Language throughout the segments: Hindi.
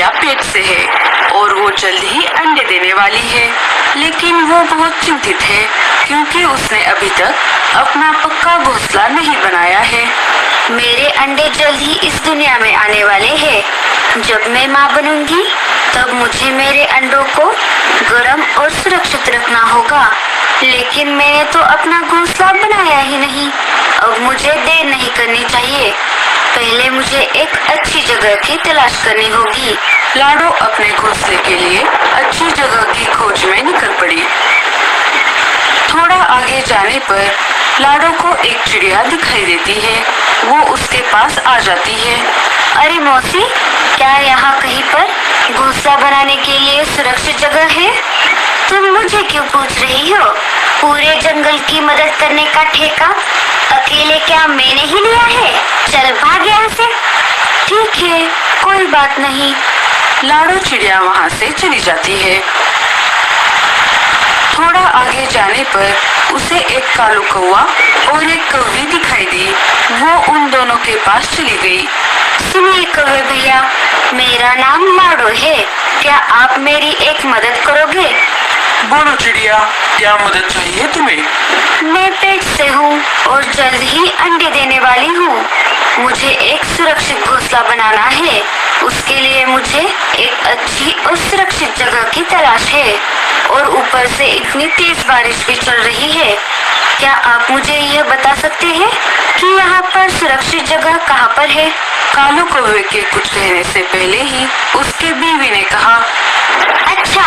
चिड़िया पेट से है और वो जल्द ही अंडे देने वाली है। लेकिन वो बहुत चिंतित है क्योंकि उसने अभी तक अपना पक्का घोंसला नहीं बनाया है। मेरे अंडे जल्द ही इस दुनिया में आने वाले हैं। जब मैं माँ बनूंगी तब मुझे मेरे अंडों को गर्म और सुरक्षित रखना होगा। लेकिन मैंने तो अपना घोंसला बनाया ही नहीं। अब मुझे देर नहीं करनी चाहिए। पहले मुझे एक अच्छी जगह की तलाश करनी होगी। लाडो अपने घोंसले के लिए अच्छी जगह की खोज में निकल पड़ी। थोड़ा आगे जाने पर लाडो को एक चिड़िया दिखाई देती है। वो उसके पास आ जाती है। अरे मौसी, क्या यहाँ कहीं पर घोंसला बनाने के लिए सुरक्षित जगह है? तुम मुझे क्यों पूछ रही हो? पूरे जंगल की मदद करने का ठेका अकेले क्या मैंने ही लिया है? चल भाग यहाँ से। ठीक है, कोई बात नहीं। लाडो चिड़िया वहाँ से चली जाती है। थोड़ा आगे जाने पर उसे एक कालू कौवा और एक कौवी दिखाई दी। वो उन दोनों के पास चली गई। सुनिए कौवे भैया, मेरा नाम लाडो है। क्या आप मेरी एक मदद करोगे? बोलो चिड़िया, क्या मदद चाहिए तुम्हें? मैं पेट से हूँ और जल्द ही अंडे देने वाली हूँ। मुझे एक सुरक्षित घोंसला बनाना है। उसके लिए मुझे एक अच्छी और सुरक्षित जगह की तलाश है और ऊपर से इतनी तेज बारिश भी चल रही है। क्या आप मुझे यह बता सकते हैं कि यहाँ पर सुरक्षित जगह कहाँ पर है? कालू कौवे के कुछ कहने से पहले ही उसके बीवी ने कहा, अच्छा,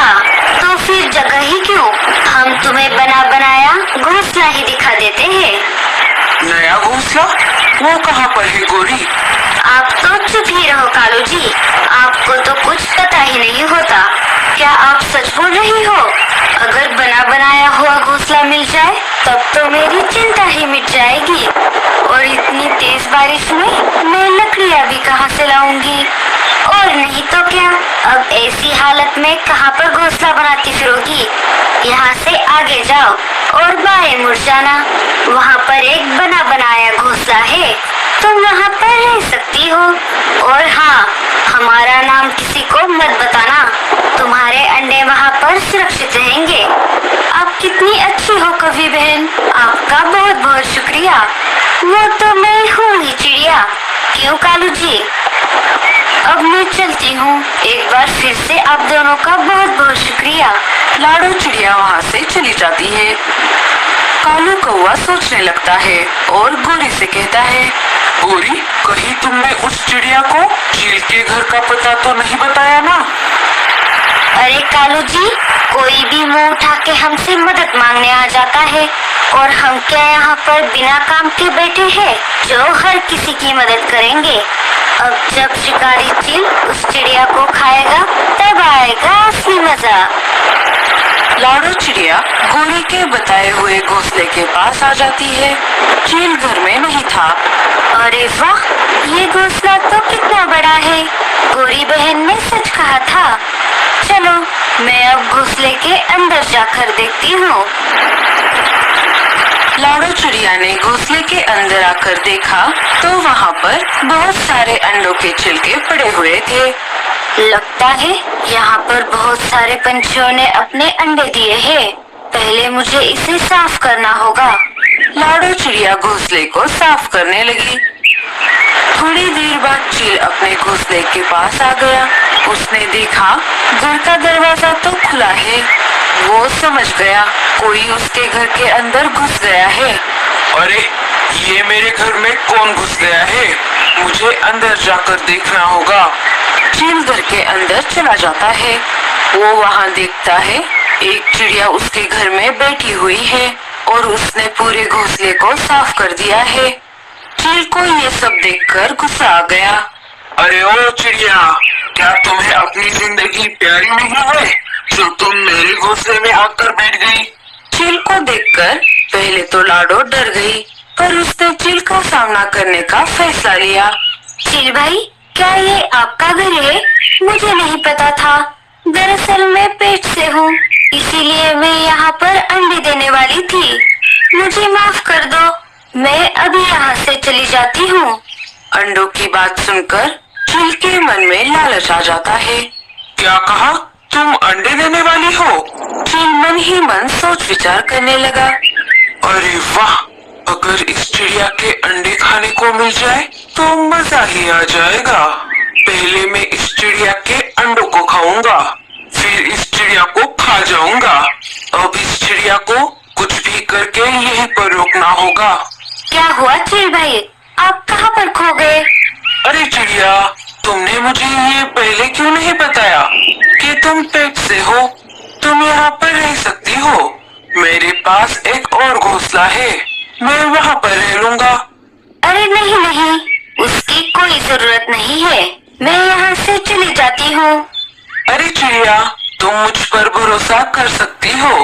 तो फिर जगह ही क्यों? हम तुम्हें बना बनाया घोंसला ही दिखा देते हैं। नया घोंसला? वो कहाँ पर है गोरी? आप तो चुप ही रहो कालू जी। आपको तो कुछ पता ही नहीं होता। क्या आप सच बोल रही हो? अगर बना बनाया हुआ घोंसला मिल जाए तब तो मेरी चिंता ही मिट जाएगी। और इतनी तेज बारिश में मैं लकड़ियाँ भी कहाँ से लाऊंगी? और नहीं तो क्या, अब ऐसी हालत में कहाँ पर घोंसला बनाती फिरोगी? यहाँ से आगे जाओ और बाएं मुड़ जाना। वहाँ पर एक बना बनाया घोंसला है। तुम वहाँ पर रह सकती हो। और हाँ, हमारा नाम किसी को मत बताना। तुम्हारे अंडे वहाँ पर सुरक्षित रहेंगे। आप कितनी अच्छी हो कवि बहन, आपका बहुत बहुत शुक्रिया। वो तो मैं हूँ ही चिड़िया। क्यों कालू जी? अब मैं चलती हूँ। एक बार फिर से आप दोनों का बहुत बहुत शुक्रिया। लाडो चिड़िया वहाँ से चली जाती है। कालू कौवा सोचने लगता है और गोरी से कहता है, गोरी, कहीं तुमने उस चिड़िया को चील के घर का पता तो नहीं बताया ना? अरे कालू जी, कोई भी मुंह उठा के हमसे मदद मांगने आ जाता है और हम क्या यहाँ पर बिना काम के बैठे हैं जो हर किसी की मदद करेंगे। अब जब शिकारी चील उस चिड़िया को खाएगा तब आएगा असली मजा। लाडो चिड़िया गोरी के बताए हुए घोंसले के पास आ जाती है। चील घर में नहीं था। अरे वाह, ये घोंसला तो कितना बड़ा है। गोरी बहन ने सच कहा था। चलो, मैं अब घोंसले के अंदर जाकर देखती हूँ। लाडो चिड़िया ने घोंसले के अंदर आकर देखा तो वहाँ पर बहुत सारे अंडों के छिलके पड़े हुए थे। लगता है यहाँ पर बहुत सारे पंछियों ने अपने अंडे दिए हैं। पहले मुझे इसे साफ करना होगा। लाडो चिड़िया घोंसले को साफ करने लगी। थोड़ी देर बाद चील अपने घोंसले के पास आ गया। उसने देखा घर का दरवाजा तो खुला है। वो समझ गया कोई उसके घर के अंदर घुस गया है। अरे, ये मेरे घर में कौन घुस गया है? मुझे अंदर जाकर देखना होगा। चील घर के अंदर चला जाता है। वो वहाँ देखता है एक चिड़िया उसके घर में बैठी हुई है और उसने पूरे घोंसले को साफ कर दिया है। चील को ये सब देखकर गुस्सा आ गया। अरे ओ चिड़िया, क्या तुम्हें अपनी जिंदगी प्यारी नहीं है जो तुम मेरे घोंसले में आकर बैठ गई? चील को देखकर पहले तो लाडो डर गई, पर उसने चील का सामना करने का फैसला लिया। चील भाई, क्या ये आपका घर है? मुझे नहीं पता था। दरअसल मैं पेट से हूँ, इसीलिए मैं यहाँ पर अंडे देने वाली थी। मुझे माफ कर दो, मैं अभी यहाँ से चली जाती हूँ। अंडों की बात सुनकर चील के मन में लालच आ जाता है। क्या कहा? तुम अंडे देने वाली हो? चील मन ही मन सोच विचार करने लगा। अरे वाह, अगर इस चिड़िया के अंडे खाने को मिल जाए तो मजा ही आ जाएगा। पहले मैं इस चिड़िया के अंडों को खाऊंगा, फिर इस चिड़िया को खा जाऊंगा। अब इस चिड़िया को कुछ भी करके यहीं पर रोकना होगा। क्या हुआ चील भाई, आप कहाँ पर खो गए? अरे चिड़िया, तुमने मुझे ये पहले क्यों नहीं बताया कि तुम पेट से हो? तुम यहाँ पर रह सकती हो। मेरे पास एक और घोंसला है, मैं वहाँ पर रह लूंगा। अरे नहीं नहीं, उसकी कोई जरूरत नहीं है, मैं यहाँ से चली जाती हूँ। अरे चिड़िया, तुम मुझ पर भरोसा कर सकती हो।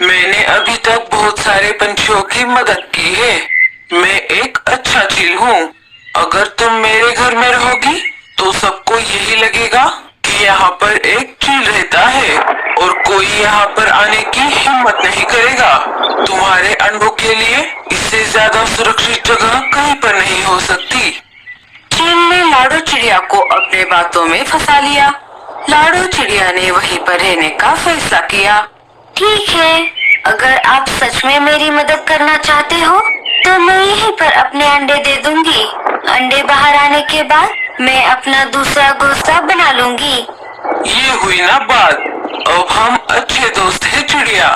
मैंने अभी तक बहुत सारे पंछियों की मदद की है। मैं एक अच्छा चील हूँ। अगर तुम मेरे घर में रहोगी तो सबको यही लगेगा कि यहाँ पर एक चील रहता है और कोई यहाँ पर आने की हिम्मत नहीं करेगा। तुम्हारे अंडों के लिए इससे ज्यादा सुरक्षित जगह कहीं पर नहीं हो सकती। चील ने लाडो चिड़िया को अपने बातों में फंसा लिया। लाडो चिड़िया ने वहीं पर रहने का फैसला किया। ठीक है, अगर आप सच में मेरी मदद करना चाहते हो तो मैं यहीं पर अपने अंडे दे दूंगी। अंडे बाहर आने के बाद मैं अपना दूसरा घोंसला बना लूंगी। ये हुई ना बात। अब हम अच्छे दोस्त हैं चिड़िया।